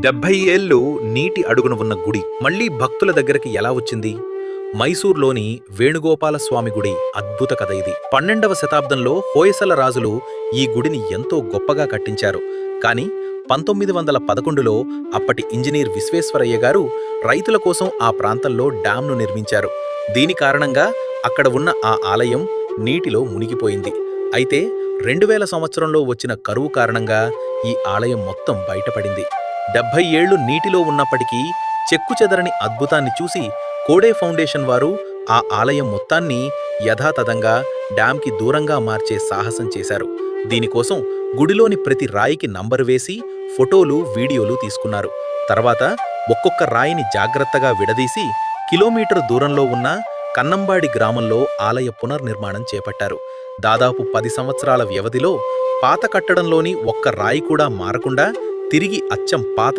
70 ఏళ్లు నీటి అడుగున ఉన్న గుడి మళ్లీ భక్తుల దగ్గరికి ఎలా వచ్చింది? మైసూర్లోని వేణుగోపాలస్వామి గుడి అద్భుత కథ ఇది. 12వ శతాబ్దంలో హోయసల రాజులు ఈ గుడిని ఎంతో గొప్పగా కట్టించారు. కానీ 1911లో అప్పటి ఇంజనీర్ విశ్వేశ్వరయ్య గారు రైతుల కోసం ఆ ప్రాంతంలో డ్యాంను నిర్మించారు. దీని కారణంగా అక్కడ ఉన్న ఆ ఆలయం నీటిలో మునిగిపోయింది. అయితే 2000 సంవత్సరంలో వచ్చిన కరువు కారణంగా ఈ ఆలయం మొత్తం బయటపడింది. 70 ఏళ్లు నీటిలో ఉన్నప్పటికీ చెక్కుచెదరని అద్భుతాన్ని చూసి కోడే ఫౌండేషన్ వారు ఆ ఆలయం మొత్తాన్ని యథాతథంగా డ్యాంకి దూరంగా మార్చే సాహసం చేశారు. దీనికోసం గుడిలోని ప్రతి రాయికి నంబరు వేసి ఫోటోలు, వీడియోలు తీసుకున్నారు. తర్వాత ఒక్కొక్క రాయిని జాగ్రత్తగా విడదీసి కిలోమీటరు దూరంలో ఉన్న కన్నంబాడి గ్రామంలో ఆలయ పునర్నిర్మాణం చేపట్టారు. దాదాపు 10 సంవత్సరాల వ్యవధిలో పాత కట్టడంలోని ఒక్క రాయి కూడా మారకుండా తిరిగి అచ్చం పాత